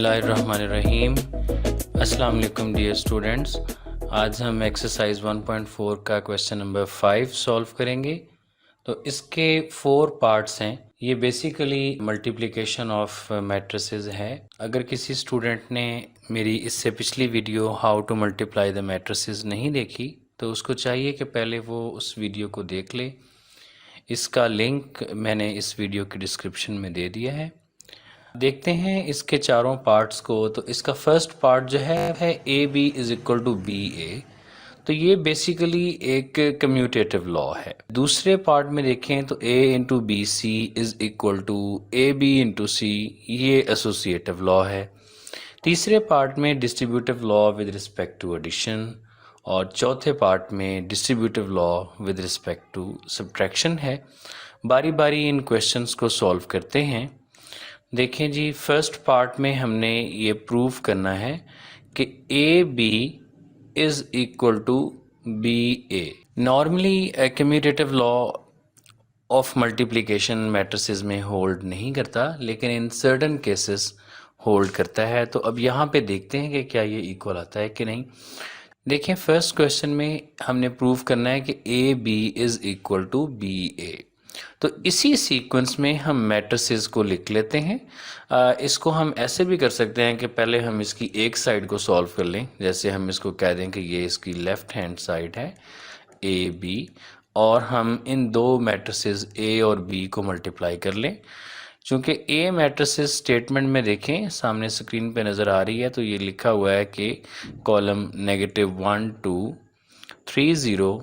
बिस्मिल्लाहिर्रहमानिर्रहीम। अस्सलाम वालेकुम डियर स्टूडेंट्स। आज हम एक्सरसाइज 1.4 का क्वेश्चन नंबर 5 सॉल्व करेंगे। तो इसके 4 पार्ट्स हैं। ये बेसिकली मल्टीप्लिकेशन ऑफ मैट्रिसेस है। अगर किसी स्टूडेंट ने मेरी इससे पिछली video how to multiply the matrices नहीं देखी तो उसको चाहिए कि पहले वो उस वीडियो को देख ले। इसका लिंक मैंने इस वीडियो की डिस्क्रिप्शन में दे दिया है। देखते हैं इसके चारों पार्ट्स को। तो इसका फर्स्ट पार्ट जो है A B is equal to B A. तो ये बेसिकली एक कम्यूटेटिव लॉ है। दूसरे पार्ट में देखें तो A into B C is equal to A B into C, ये एसोसिएटिव लॉ है। तीसरे पार्ट में distributive law with respect to addition, और चौथे पार्ट में distributive law with respect to subtraction है। बारी बारी इन क्वेश्चंस को सॉल्व करते हैं। देखें जी, फर्स्ट पार्ट में हमने ये प्रूव करना है कि A B is equal to B A. Normally commutative law of multiplication matrices में होल्ड नहीं करता, लेकिन इन सर्टन केसेस होल्ड करता है। तो अब यहाँ पे देखते हैं कि क्या ये इक्वल आता है कि नहीं। देखें, फर्स्ट क्वेश्चन में हमने प्रूव करना है कि A B is equal to B A. तो इसी सीक्वेंस में हम मैट्रिसेस को लिख लेते हैं। इसको हम ऐसे भी कर सकते हैं कि पहले हम इसकी एक साइड को सॉल्व कर लें। जैसे हम इसको कह दें कि ये इसकी लेफ़्ट हैंड साइड है ए बी, और हम इन दो मैट्रिसेस ए और बी को मल्टीप्लाई कर लें। चूँकि ए मैट्रिसेस स्टेटमेंट में देखें, सामने स्क्रीन पे नज़र आ रही है, तो ये लिखा हुआ है कि कॉलम -1 2 3 0,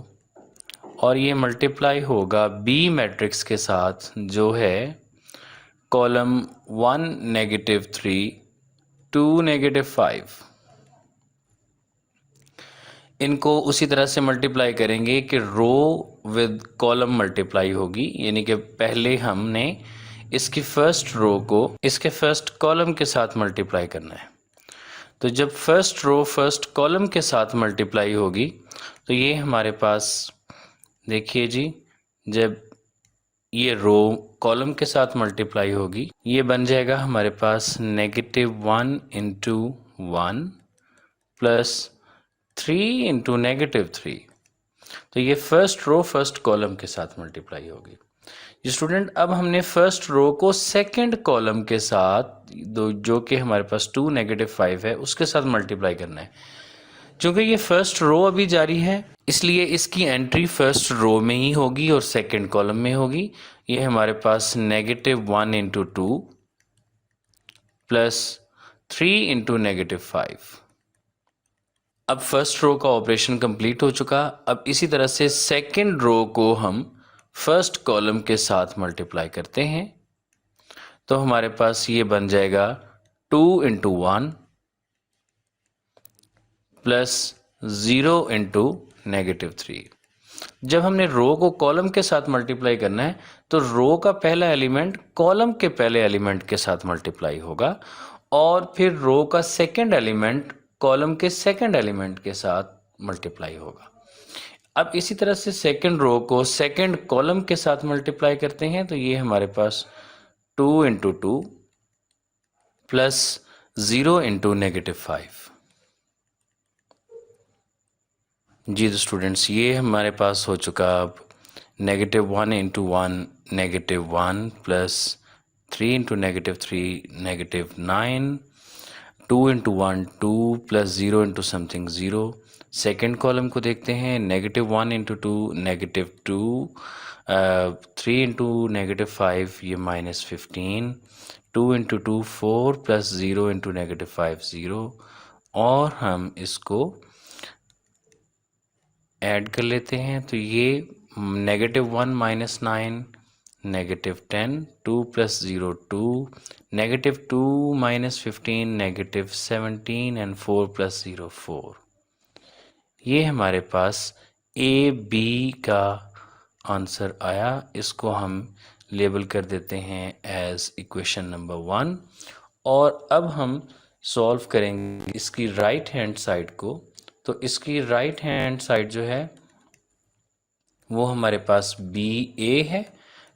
और ये मल्टीप्लाई होगा बी मैट्रिक्स के साथ जो है कॉलम 1 -3 2 -5। इनको उसी तरह से मल्टीप्लाई करेंगे कि रो विद कॉलम मल्टीप्लाई होगी, यानी कि पहले हमने इसकी फर्स्ट रो को इसके फर्स्ट कॉलम के साथ मल्टीप्लाई करना है। तो जब फर्स्ट रो फर्स्ट कॉलम के साथ मल्टीप्लाई होगी तो ये हमारे पास, देखिए जी, जब ये रो कॉलम के साथ मल्टीप्लाई होगी ये बन जाएगा हमारे पास -1 इंटू 1 प्लस 3 इंटू -3। तो ये फर्स्ट रो फर्स्ट कॉलम के साथ मल्टीप्लाई होगी। स्टूडेंट, अब हमने फर्स्ट रो को सेकंड कॉलम के साथ जो कि हमारे पास 2 -5 है उसके साथ मल्टीप्लाई करना है। क्योंकि ये फर्स्ट रो अभी जारी है इसलिए इसकी एंट्री फर्स्ट रो में ही होगी और सेकंड कॉलम में होगी। ये हमारे पास -1 इंटू 2 प्लस 3 इंटू -5। अब फर्स्ट रो का ऑपरेशन कंप्लीट हो चुका। अब इसी तरह से सेकंड रो को हम फर्स्ट कॉलम के साथ मल्टीप्लाई करते हैं, तो हमारे पास ये बन जाएगा 2 इंटू 1 प्लस 0 इंटू -3। जब हमने रो को कॉलम के साथ मल्टीप्लाई करना है तो रो का पहला एलिमेंट कॉलम के पहले एलिमेंट के साथ मल्टीप्लाई होगा, और फिर रो का सेकंड एलिमेंट कॉलम के सेकंड एलिमेंट के साथ मल्टीप्लाई होगा। अब इसी तरह से सेकंड रो को सेकंड कॉलम के साथ मल्टीप्लाई करते हैं, तो ये हमारे पास 2 इंटू 2 प्लस 0 इंटू -5। जी तो स्टूडेंट्स, ये हमारे पास हो चुका। अब -1 into 1 -1 plus 3 into -3 -9, 2 into 1 2 plus 0 into something 0। Second column को देखते हैं, -1 इंटू 2 -2, 3 इंटू -5 ये -15, 2 इंटू 2 4 प्लस 0 इंटू -5 0, और हम इसको ऐड कर लेते हैं। तो ये -1 -9 -10, 2 प्लस 0 2, -2 -15 -17 एंड 4 प्लस 0 4। ये हमारे पास ए बी का आंसर आया। इसको हम लेबल कर देते हैं एज इक्वेशन नंबर 1, और अब हम सॉल्व करेंगे इसकी राइट हैंड साइड को। तो इसकी राइट हैंड साइड जो है वो हमारे पास बी ए है।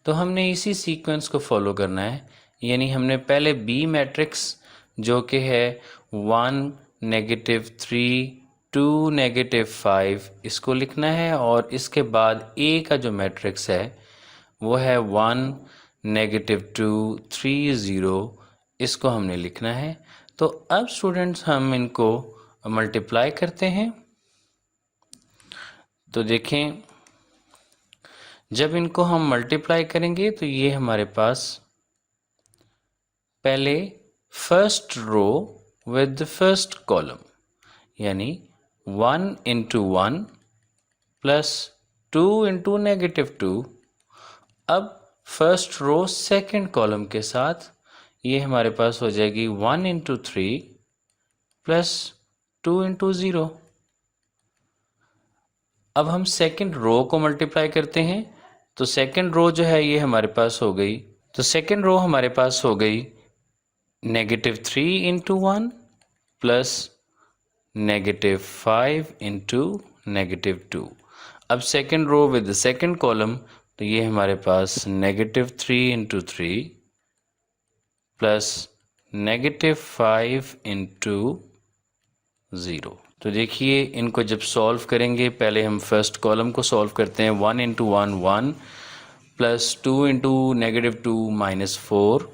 तो हमने इसी सीक्वेंस को फॉलो करना है, यानी हमने पहले बी मैट्रिक्स जो कि है 1 -3 2 -5 इसको लिखना है, और इसके बाद ए का जो मैट्रिक्स है वो है 1 -2 3 0, इसको हमने लिखना है। तो अब स्टूडेंट्स हम इनको मल्टीप्लाई करते हैं। तो देखें, जब इनको हम मल्टीप्लाई करेंगे तो ये हमारे पास पहले first row with first column, यानी 1 × 1 प्लस 2 × -2। अब फर्स्ट रो सेकंड कॉलम के साथ ये हमारे पास हो जाएगी 1 × 3 प्लस 2 × 0। अब हम सेकंड रो को मल्टीप्लाई करते हैं, तो सेकंड रो जो है ये हमारे पास हो गई, तो सेकंड रो हमारे पास हो गई -3 × 1 प्लस -5 × -2। अब second row with second column, तो ये हमारे पास -3 × 3 प्लस -5 × 0। तो देखिए, इनको जब सॉल्व करेंगे, पहले हम फर्स्ट कॉलम को सॉल्व करते हैं। 1 × 1 1 प्लस 2 × -2 -4,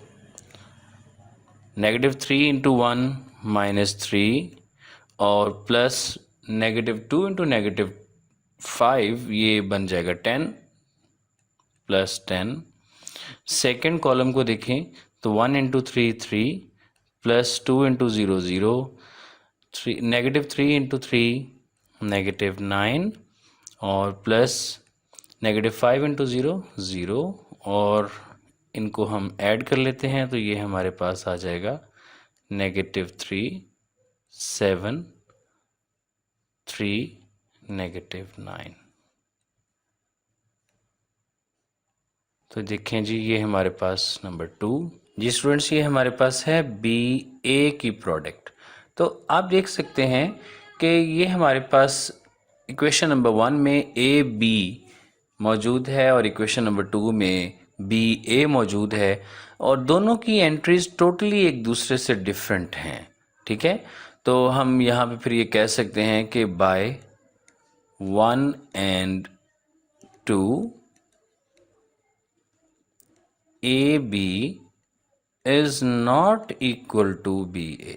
-3 × 1 -3, और प्लस -2 × -5 ये बन जाएगा 10 प्लस 10। सेकेंड कॉलम को देखें तो 1 × 3 3 प्लस 2 × 0 0, -3 × 3 -9, और प्लस -5 × 0 0, और इनको हम ऐड कर लेते हैं तो ये हमारे पास आ जाएगा -3 7 3 -9। तो देखें जी, ये हमारे पास नंबर 2। जी स्टूडेंट्स, ये हमारे पास है बी ए की प्रोडक्ट। तो आप देख सकते हैं कि ये हमारे पास इक्वेशन नंबर 1 में ए बी मौजूद है और इक्वेशन नंबर 2 में बी ए मौजूद है, और दोनों की एंट्रीज टोटली एक दूसरे से डिफरेंट हैं। ठीक है, तो हम यहाँ पे फिर ये कह सकते हैं कि bye 1 and 2 AB is not equal to BA।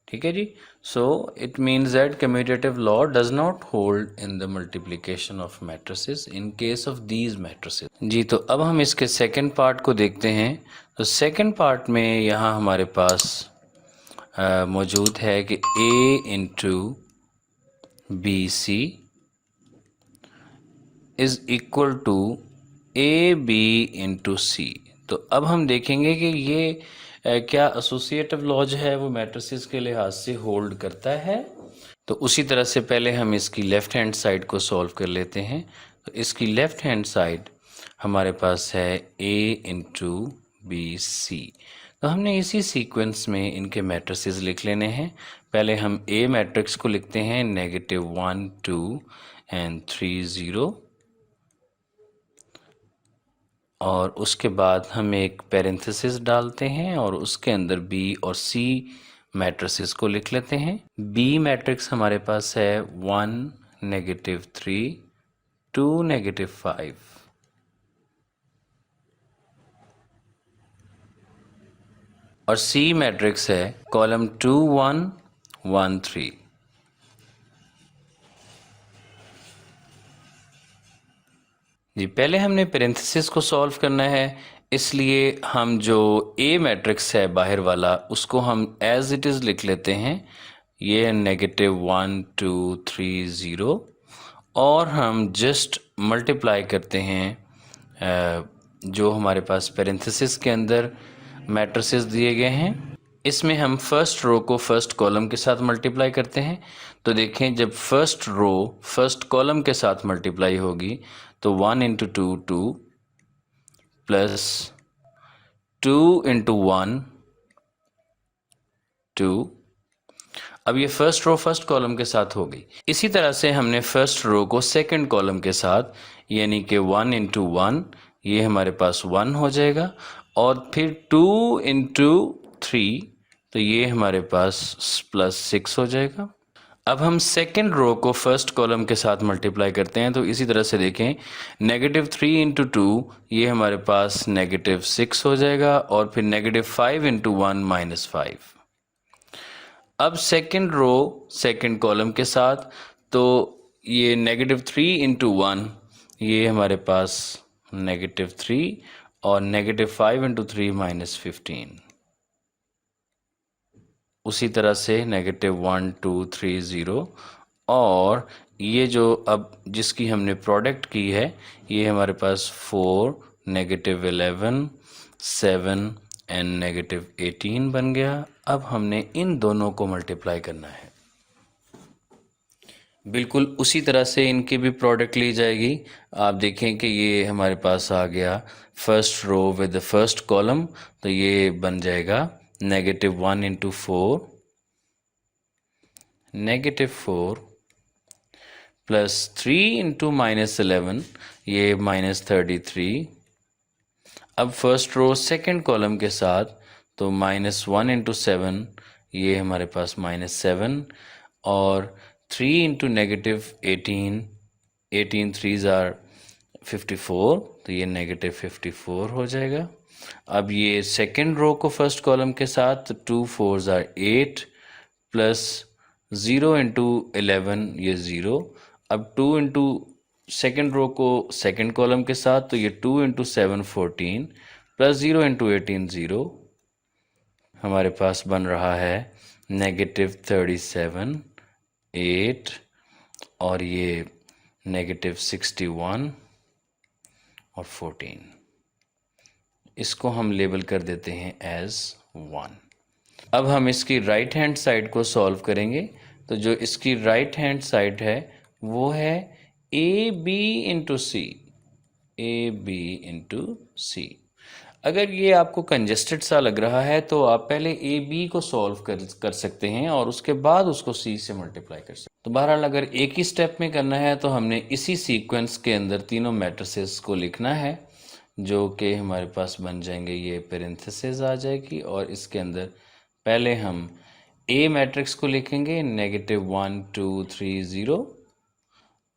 ठीक है जी, so it means that commutative law does not hold in the multiplication of matrices in case of these matrices. जी, तो अब हम इसके सेकंड पार्ट को देखते हैं। तो सेकंड पार्ट में यहाँ हमारे पास मौजूद है कि A × BC is equal to AB × C। तो अब हम देखेंगे कि ये क्या एसोसिएटिव लॉ जो है वो मैट्रिसेस के लिहाज से होल्ड करता है। तो उसी तरह से पहले हम इसकी लेफ़्ट हैंड साइड को सॉल्व कर लेते हैं। तो इसकी लेफ़्ट हैंड साइड हमारे पास है A × BC। तो हमने इसी सीक्वेंस में इनके मैट्रिसेस लिख लेने हैं। पहले हम A मैट्रिक्स को लिखते हैं -1 2 and 3 0, और उसके बाद हम एक पैरेंथेसिस डालते हैं और उसके अंदर B और C मैट्रिसेस को लिख लेते हैं। B मैट्रिक्स हमारे पास है 1 -3 2 -5, और C मैट्रिक्स है कॉलम 2 1 1 3। जी, पहले हमने पैरेंथेसिस को सॉल्व करना है, इसलिए हम जो A मैट्रिक्स है बाहर वाला उसको हम एज इट इज़ लिख लेते हैं। ये -1 2 3 0, और हम जस्ट मल्टीप्लाई करते हैं जो हमारे पास पैरेंथेसिस के अंदर मैट्रिसेस दिए गए हैं। इसमें हम फर्स्ट रो को फर्स्ट कॉलम के साथ मल्टीप्लाई करते हैं। तो देखें, जब फर्स्ट रो फर्स्ट कॉलम के साथ मल्टीप्लाई होगी तो 1 × 2 2 प्लस 2 × 1 2। अब ये फर्स्ट रो फर्स्ट कॉलम के साथ हो गई। इसी तरह से हमने फर्स्ट रो को सेकंड कॉलम के साथ, यानी कि 1 × 1 ये हमारे पास 1 हो जाएगा, और फिर 2 इंटू 3, तो ये हमारे पास +6 हो जाएगा। अब हम सेकेंड रो को फर्स्ट कॉलम के साथ मल्टीप्लाई करते हैं, तो इसी तरह से देखें, -3 इंटू 2, ये हमारे पास -6 हो जाएगा, और फिर -5 इंटू 1 -5। अब सेकेंड रो सेकेंड कॉलम के साथ, तो ये -3 इंटू 1, ये हमारे पास -3, और -5 इंटू 3 -15। उसी तरह से -1 2 3 0, और ये जो अब जिसकी हमने प्रोडक्ट की है, ये हमारे पास 4 -11 7 एंड -18 बन गया। अब हमने इन दोनों को मल्टीप्लाई करना है। बिल्कुल उसी तरह से इनकी भी प्रोडक्ट ली जाएगी। आप देखें कि ये हमारे पास आ गया first row with the first column, तो ये बन जाएगा -1 इंटू 4 -4 प्लस 3 इंटू -11, ये -33। अब फर्स्ट रो सेकंड कॉलम के साथ, तो -1 इंटू 7, ये हमारे पास -7, और 3 इंटू -18, 18 3s आर 54, तो ये -54 हो जाएगा। अब ये सेकंड रो को फर्स्ट कॉलम के साथ, 2 4s आर 8, प्लस 0 इंटू 11, ये 0। अब 2 इंटू सेकेंड रो को सेकेंड कॉलम के साथ, तो ये 2 इंटू 7 14, प्लस 0 इंटू 18 0। हमारे पास बन रहा है -37 8, और ये -61 और 14। इसको हम लेबल कर देते हैं एज 1। अब हम इसकी राइट हैंड साइड को सॉल्व करेंगे। तो जो इसकी राइट हैंड साइड है वो है AB इंटू सी, AB इंटू सी। अगर ये आपको कंजेस्टेड सा लग रहा है तो आप पहले AB को सॉल्व कर सकते हैं और उसके बाद उसको C से मल्टीप्लाई कर सकते हैं। तो बहरहाल अगर एक ही स्टेप में करना है तो हमने इसी सीक्वेंस के अंदर तीनों मैट्रिसेस को लिखना है, जो कि हमारे पास बन जाएंगे, ये पेरेंथेसिस आ जाएगी, और इसके अंदर पहले हम A मैट्रिक्स को लिखेंगे -1 2 3 0,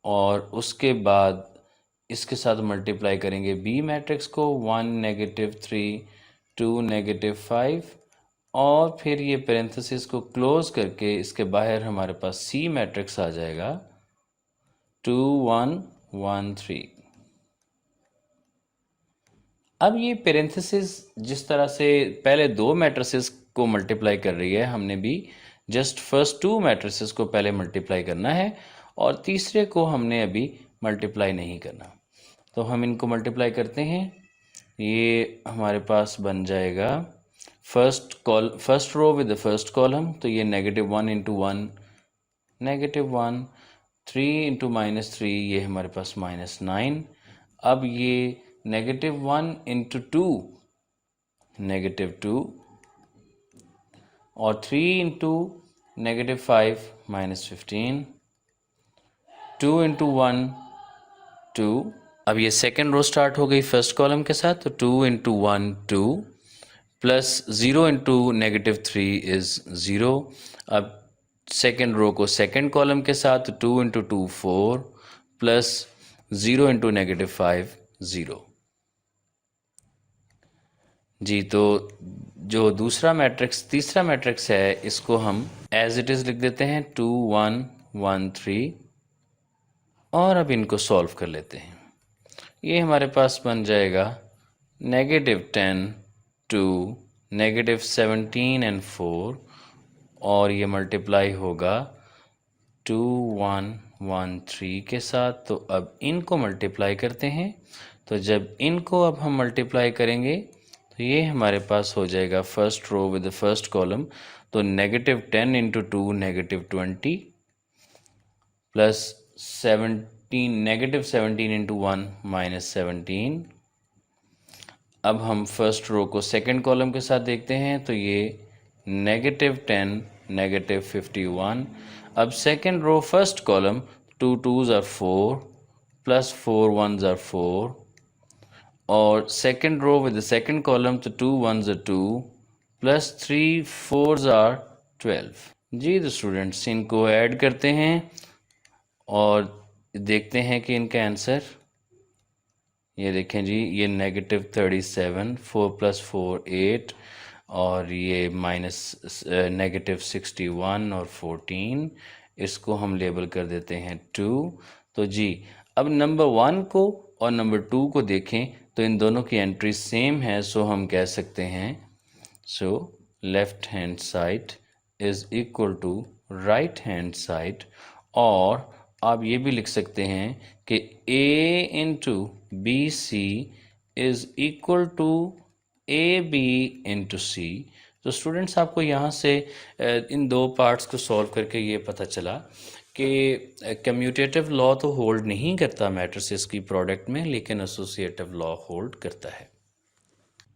और उसके बाद इसके साथ मल्टीप्लाई करेंगे B मैट्रिक्स को 1 -3 2 -5, और फिर ये पेरेंथेसिस को क्लोज करके इसके बाहर हमारे पास C मैट्रिक्स आ जाएगा 2 1 1 3। अब ये पेरेंथेसिस जिस तरह से पहले दो मैट्रिसेस को मल्टीप्लाई कर रही है, हमने भी जस्ट फर्स्ट टू मैट्रिसेस को पहले मल्टीप्लाई करना है, और तीसरे को हमने अभी मल्टीप्लाई नहीं करना। तो हम इनको मल्टीप्लाई करते हैं। ये हमारे पास बन जाएगा first row with the first column, तो ये -1 इंटू 1 -1, 3 इंटू -3, ये हमारे पास -9। अब ये -1 इंटू 2 -2, और 3 इंटू -5 -15, 2 इंटू 1 2। अब ये सेकेंड रो स्टार्ट हो गई फर्स्ट कॉलम के साथ, तो 2 इंटू 1 2, प्लस 0 इंटू -3 इज़ 0। अब सेकेंड रो को सेकेंड कॉलम के साथ, 2 इंटू 2 4, प्लस 0 इंटू -5 0। जी, तो जो तीसरा मैट्रिक्स है, इसको हम एज इट इज़ लिख देते हैं 2 1 1 3, और अब इनको सॉल्व कर लेते हैं। ये हमारे पास बन जाएगा -10 2 -17 एंड 4, और ये मल्टीप्लाई होगा 2 1 1 3 के साथ। तो अब इनको मल्टीप्लाई करते हैं। तो जब इनको अब हम मल्टीप्लाई करेंगे तो ये हमारे पास हो जाएगा first row with the first column, तो -10 इंटू 2 -20, प्लस 17 इंटू 1 -17। अब हम फर्स्ट रो को सेकंड कॉलम के साथ देखते हैं, तो ये -10 -51। अब second row first column, 2 2s are 4, plus 4 1s are 4, और second row with the second column, तो 2 1s are 2 plus 3 4s are 12। जी तो स्टूडेंट्स इनको ऐड करते हैं और देखते हैं कि इनका आंसर, ये देखें जी, ये -37, 4 + 4 8, और ये -61 और 14, इसको हम लेबल कर देते हैं 2। तो जी अब नंबर 1 को और नंबर 2 को देखें तो इन दोनों की एंट्री सेम है, सो हम कह सकते हैं so left hand side is equal to right hand side. और आप ये भी लिख सकते हैं कि A into B C is equal to A B into C. तो स्टूडेंट्स आपको यहाँ से इन दो पार्ट्स को सॉल्व करके ये पता चला कि कम्यूटेटिव लॉ तो होल्ड नहीं करता मैट्रिसेस की प्रोडक्ट में, लेकिन एसोसिएटिव लॉ होल्ड करता है।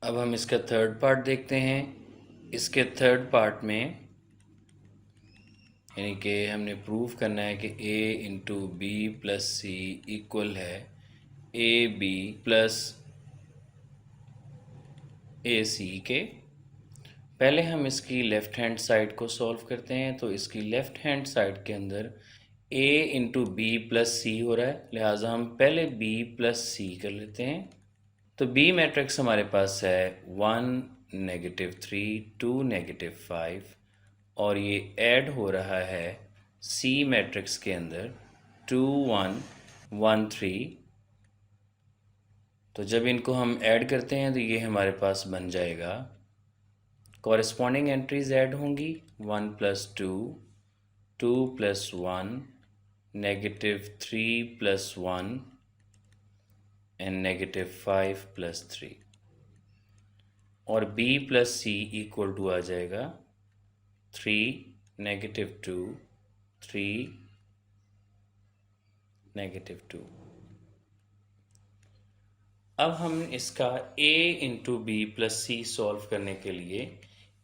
अब हम इसका थर्ड पार्ट देखते हैं। इसके थर्ड पार्ट में यानी कि हमने प्रूव करना है कि ए into B plus C equal है ए बी प्लस ए सी के। पहले हम इसकी लेफ़्ट हैंड साइड को सॉल्व करते हैं। तो इसकी लेफ़्ट हैंड साइड के अंदर a इंटू बी प्लस सी हो रहा है, लिहाजा हम पहले b प्लस सी कर लेते हैं। तो b मैट्रिक्स हमारे पास है 1 -3 2 -5, और ये ऐड हो रहा है c मैट्रिक्स के अंदर 2 1 1 3। तो जब इनको हम ऐड करते हैं तो ये हमारे पास बन जाएगा, कॉरेस्पॉन्डिंग एंट्रीज ऐड होंगी 1 + 2 2 + 1 -3 + 1 एंड -5 + 3, और b plus C equal to आ जाएगा 3 -2 3 -2। अब हम इसका a into B plus C solve करने के लिए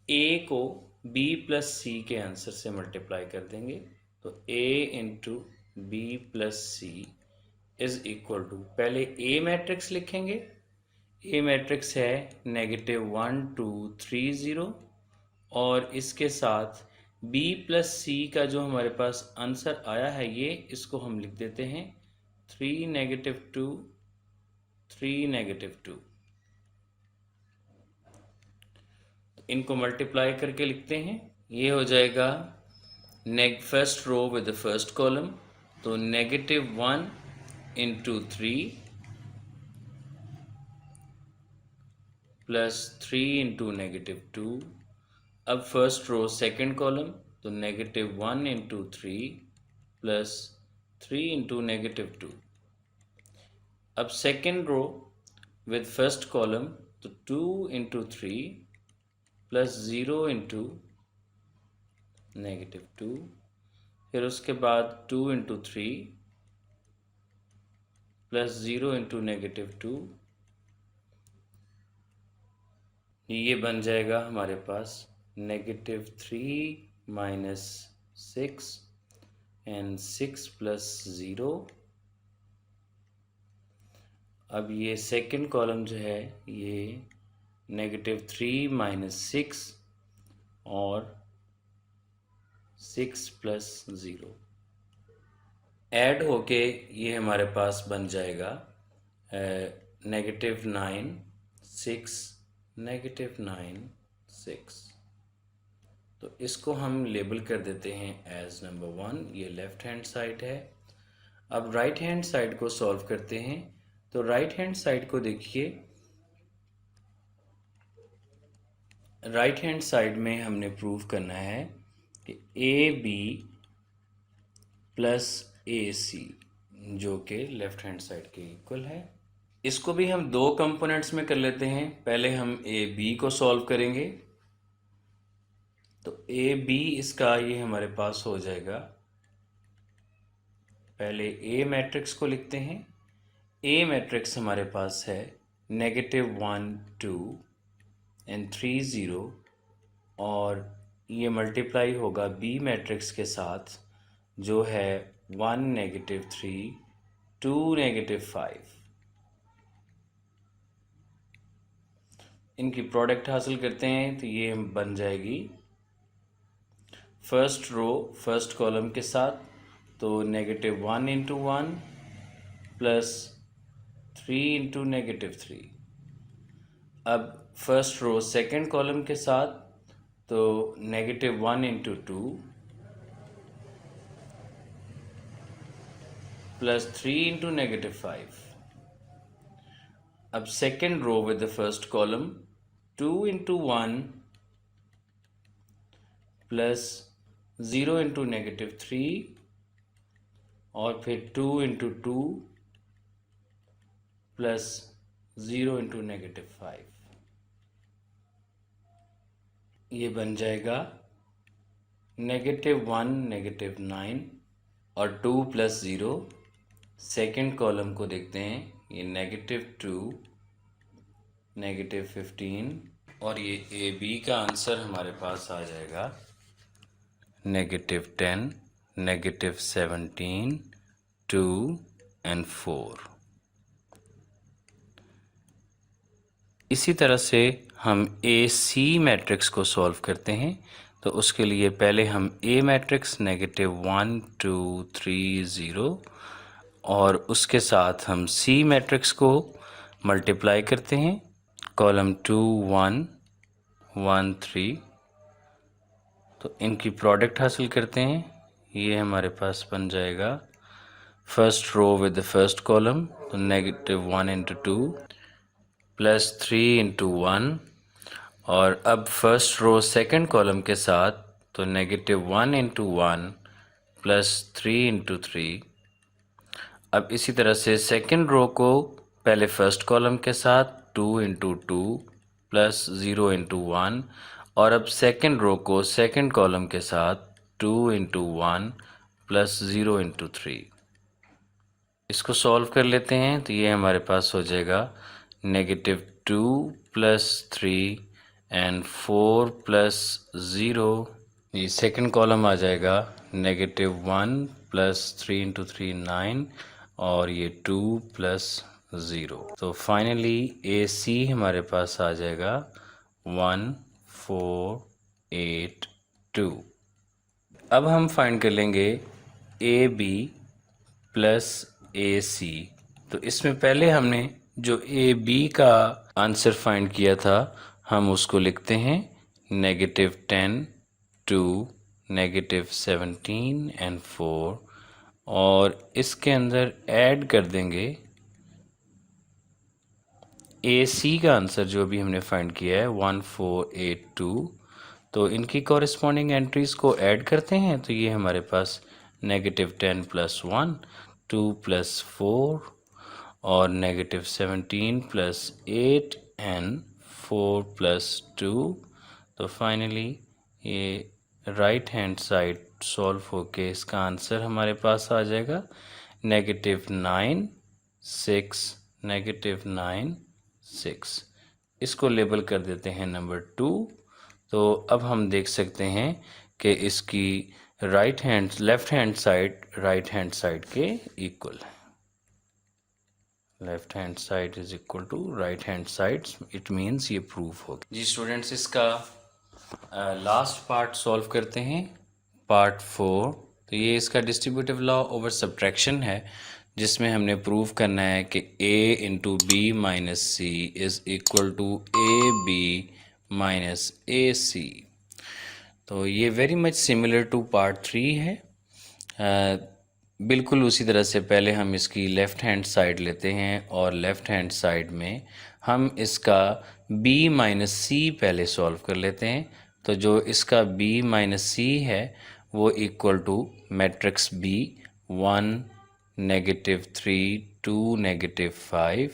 a को b प्लस सी के आंसर से मल्टीप्लाई कर देंगे। तो a into B plus C is equal to, पहले a मैट्रिक्स लिखेंगे। a मैट्रिक्स है -1 2 3 0, और इसके साथ b प्लस सी का जो हमारे पास आंसर आया है ये, इसको हम लिख देते हैं 3 -2 3 -2। इनको मल्टीप्लाई करके लिखते हैं, ये हो जाएगा first row with the first column, तो -1 इंटू 3 प्लस 3 इंटू -2। अब फर्स्ट रो सेकंड कॉलम, तो -1 इंटू 3 प्लस 3 इंटू -2। अब second row with first column, तो 2 इंटू 3 प्लस 0 इंटू -2। फिर उसके बाद 2 इंटू 3 प्लस 0 इंटू -2। ये बन जाएगा हमारे पास -3 - 6 एंड 6 + 0। अब ये सेकंड कॉलम जो है ये -3 - 6 और 6 + 0 ऐड होके ये हमारे पास बन जाएगा -9 6 -9 6। तो इसको हम लेबल कर देते हैं एज नंबर 1, ये लेफ्ट हैंड साइड है। अब राइट हैंड साइड को सॉल्व करते हैं। तो राइट हैंड साइड को देखिए, राइट हैंड साइड में हमने प्रूव करना है कि ए बी प्लस ए सी जो कि लेफ्ट हैंड साइड के इक्वल है। इसको भी हम दो कंपोनेंट्स में कर लेते हैं। पहले हम ए बी को सॉल्व करेंगे, तो ए बी इसका ये हमारे पास हो जाएगा, पहले ए मैट्रिक्स को लिखते हैं। ए मैट्रिक्स हमारे पास है -1 2 एंड 3 0, और ये मल्टीप्लाई होगा बी मैट्रिक्स के साथ जो है 1 -3 2 -5। इनकी प्रोडक्ट हासिल करते हैं तो ये बन जाएगी फर्स्ट रो फर्स्ट कॉलम के साथ, तो -1 इंटू 1 प्लस 3 इंटू -3। अब फर्स्ट रो सेकेंड कॉलम के साथ, तो -1 इंटू 2 प्लस 3 इंटू -5। अब second row with the first column, 2 into 1 plus 0 into -3 और फिर 2 इंटू 2 प्लस 0 इंटू -5। ये बन जाएगा -1 -9 और 2 प्लस 0। सेकेंड कॉलम को देखते हैं, ये -2 -15 और ये ए बी का आंसर हमारे पास आ जाएगा -10 -17 2 and 4। इसी तरह से हम ए सी मैट्रिक्स को सॉल्व करते हैं। तो उसके लिए पहले हम ए मैट्रिक्स -1 2 3 0 और उसके साथ हम सी मैट्रिक्स को मल्टीप्लाई करते हैं, कॉलम 2 1 1 3। तो इनकी प्रोडक्ट हासिल करते हैं, ये हमारे पास बन जाएगा first row with the first column, तो -1 इंटू 2 प्लस 3 इंटू 1 और अब फर्स्ट रो सेकंड कॉलम के साथ, तो -1 इंटू 1 प्लस 3 इंटू 3। अब इसी तरह से सेकंड रो को पहले फर्स्ट कॉलम के साथ 2 इंटू 2 प्लस 0 इंटू 1 और अब सेकंड रो को सेकंड कॉलम के साथ 2 इंटू 1 प्लस 0 इंटू 3। इसको सॉल्व कर लेते हैं, तो ये हमारे पास हो जाएगा -2 प्लस 3 एंड 4 प्लस 0। ये सेकंड कॉलम आ जाएगा -1 प्लस 3 इंटू 3 9 और ये 2 प्लस 0। तो फाइनली ए सी हमारे पास आ जाएगा 1 4 8 2। अब हम फाइंड कर लेंगे A B plus A C. तो इसमें पहले हमने जो ए बी का आंसर फाइंड किया था, हम उसको लिखते हैं -10 2 -17 एंड 4 और इसके अंदर ऐड कर देंगे ए सी का आंसर जो भी हमने फाइंड किया है 1482। तो इनकी कॉरेस्पॉन्डिंग एंट्रीज को ऐड करते हैं, तो ये हमारे पास -10 प्लस 1 2 प्लस 4 और -17 प्लस 8 एंड 4 प्लस 2। तो फाइनली ये राइट हैंड साइड सॉल्व होके इसका आंसर हमारे पास आ जाएगा -9 6 -9 6। इसको लेबल कर देते हैं नंबर 2। तो अब हम देख सकते हैं कि इसकी left hand side right hand side के इक्वल है। Left hand side is equal to right hand side, it means ये प्रूफ हो गया। जी स्टूडेंट्स, इसका लास्ट पार्ट सॉल्व करते हैं, पार्ट 4। तो ये इसका डिस्ट्रीब्यूटिव लॉ ओवर सब्ट्रैक्शन है, जिसमें हमने प्रूव करना है कि a into B minus C is equal to A B minus A C. तो ये very much similar to part 3 है। बिल्कुल उसी तरह से पहले हम इसकी लेफ़्ट हैंड साइड लेते हैं और लेफ़्ट हैंड साइड में हम इसका b माइनस सी पहले सॉल्व कर लेते हैं। तो जो इसका b माइनस सी है वो इक्वल टू मैट्रिक्स b 1 -3 2 -5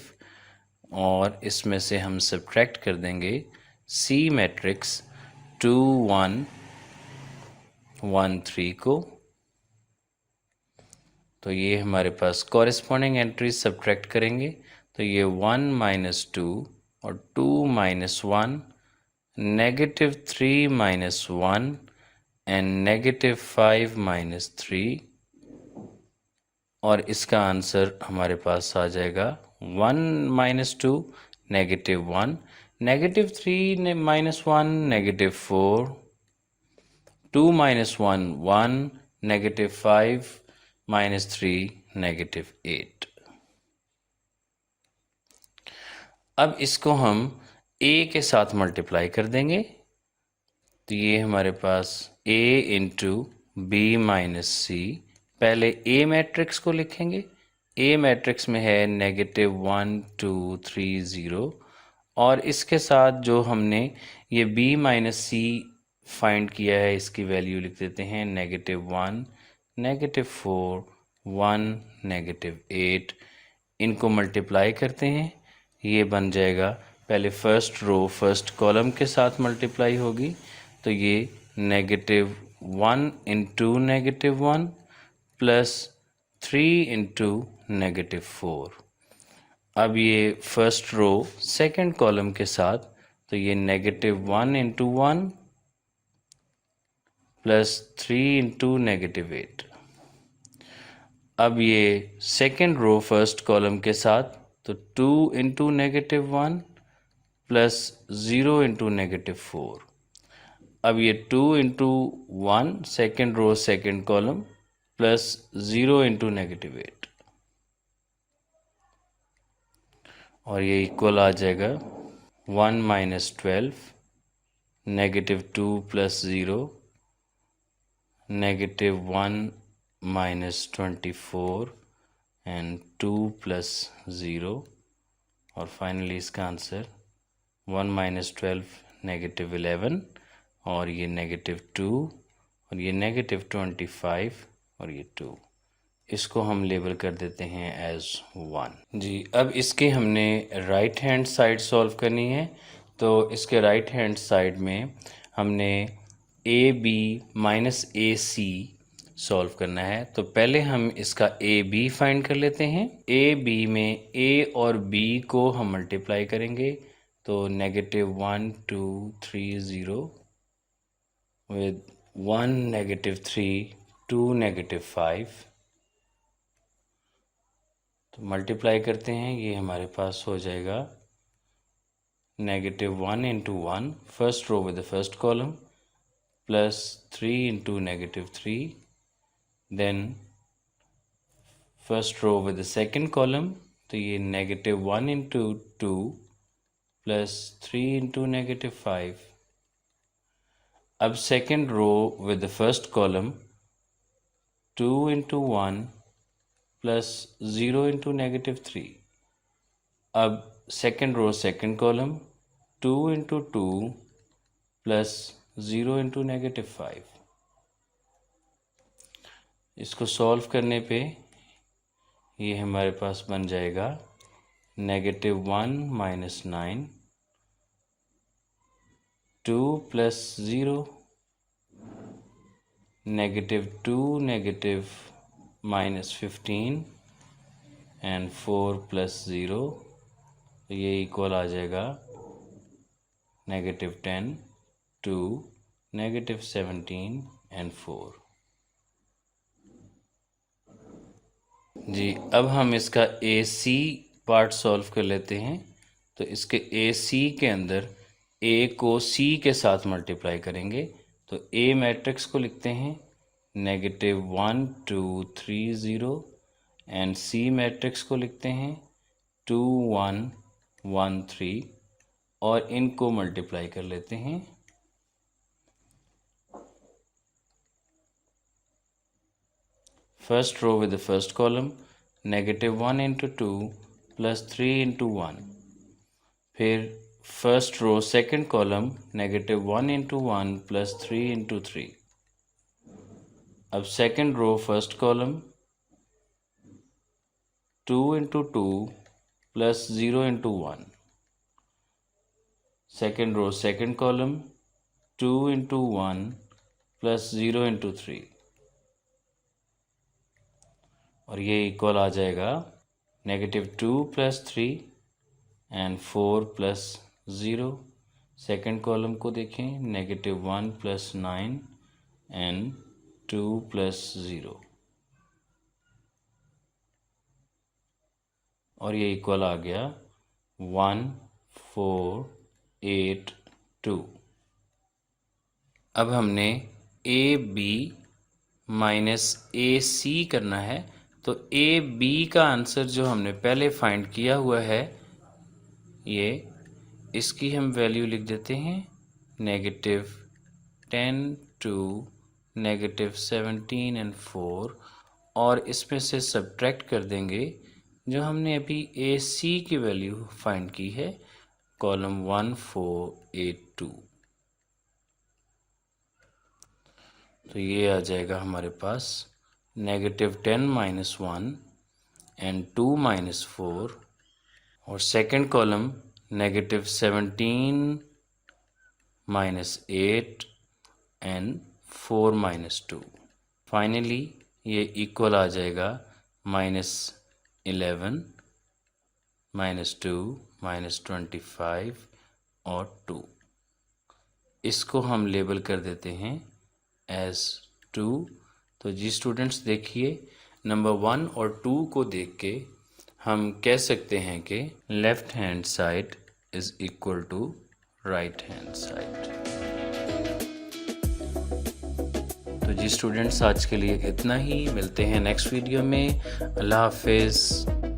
और इसमें से हम सब्ट्रैक्ट कर देंगे c मैट्रिक्स 2 1 1 3 को। तो ये हमारे पास कॉरेस्पॉन्डिंग एंट्रीज सब्ट्रैक्ट करेंगे, तो ये 1 माइनस 2 और 2 माइनस 1 -3 माइनस 1 एंड -5 माइनस 3 और इसका आंसर हमारे पास आ जाएगा 1 माइनस 2 -1 -3 -1 -4, 2 - 1 1, -5 -3 -8। अब इसको हम a के साथ मल्टीप्लाई कर देंगे, तो ये हमारे पास a इंटू बी माइनस सी। पहले a मैट्रिक्स को लिखेंगे। a मैट्रिक्स में है -1 2 3 0, और इसके साथ जो हमने ये b माइनस सी फाइंड किया है, इसकी वैल्यू लिख देते हैं -1 -4 1 -8। इनको मल्टीप्लाई करते हैं, ये बन जाएगा, पहले फर्स्ट रो फर्स्ट कॉलम के साथ मल्टीप्लाई होगी, तो ये -1 इंटू -1 प्लस 3 इंटू -4। अब ये फर्स्ट रो सेकंड कॉलम के साथ, तो ये -1 इंटू 1 प्लस 3 इंटू -8। अब ये सेकंड रो फर्स्ट कॉलम के साथ, तो 2 इंटू -1 प्लस 0 इंटू -4। अब ये 2 into 1 second row second column plus 0 into -8, और ये इक्वल आ जाएगा 1 - 12 -2 प्लस 0 -1 -24 एंड 2 प्लस 0, और फाइनली इसका आंसर 1 - 12 -11, और ये -2, और ये -25, और ये 2। इसको हम लेबल कर देते हैं एज 1। जी, अब इसके हमने राइट हैंड साइड सॉल्व करनी है, तो इसके राइट हैंड साइड में हमने A B minus A C solve करना है। तो पहले हम इसका ए बी फाइंड कर लेते हैं। ए बी में ए और बी को हम मल्टीप्लाई करेंगे, तो -1 2 3 0 with 1 -3 2 -5, तो मल्टीप्लाई करते हैं, ये हमारे पास हो जाएगा -1 into 1 first row with the first column plus 3 into -3, then first row with the second column, तो ये -1 इंटू 2 प्लस 3 इंटू -5। अब second row with the first column 2 into 1 plus 0 into -3। अब second row second column 2 into 2 plus 0 into -5। इसको solve करने पे ये हमारे पास बन जाएगा -1 - 9 2 प्लस 0 -2 -15 एंड 4 प्लस 0, तो ये इक्वल आ जाएगा -10 2 -17 एंड 4। जी, अब हम इसका ए सी पार्ट सॉल्व कर लेते हैं। तो इसके ए सी के अंदर ए को सी के साथ मल्टीप्लाई करेंगे, तो ए मैट्रिक्स को लिखते हैं -1 2 3 0, एंड सी मैट्रिक्स को लिखते हैं 2 1 1 3, और इनको मल्टीप्लाई कर लेते हैं। First row with the first column -1 into 2 plus 3 into 1, फिर first row second column -1 into 1 plus 3 into 3। अब second row first column 2 into 2 plus 0 into 1, second row second column 2 into 1 plus 0 into 3, और ये equal आ जाएगा -2 plus 3 and 4 plus 0। Second column को देखें, -1 plus 9 and 2 plus 0, और ये इक्वल आ गया 1 4 8 2। अब हमने ए बी माइनस ए सी करना है, तो ए बी का आंसर जो हमने पहले फाइंड किया हुआ है, ये इसकी हम वैल्यू लिख देते हैं -10 2 -17 एंड 4, और इसमें से सब्ट्रैक्ट कर देंगे जो हमने अभी ए सी की वैल्यू फाइंड की है, कॉलम 1 4 8 2। तो ये आ जाएगा हमारे पास -10 - 1 एंड 2 - 4, और सेकंड कॉलम -17 - 8 एंड 4 - 2। फाइनली ये इक्वल आ जाएगा -11 -2 -25 और 2। इसको हम लेबल कर देते हैं एज 2। तो जी स्टूडेंट्स, देखिए नंबर 1 और 2 को देख के हम कह सकते हैं कि left hand side is equal to right hand side. तो जी स्टूडेंट्स, आज के लिए इतना ही। मिलते हैं नेक्स्ट वीडियो में। अल्लाह हाफिज़।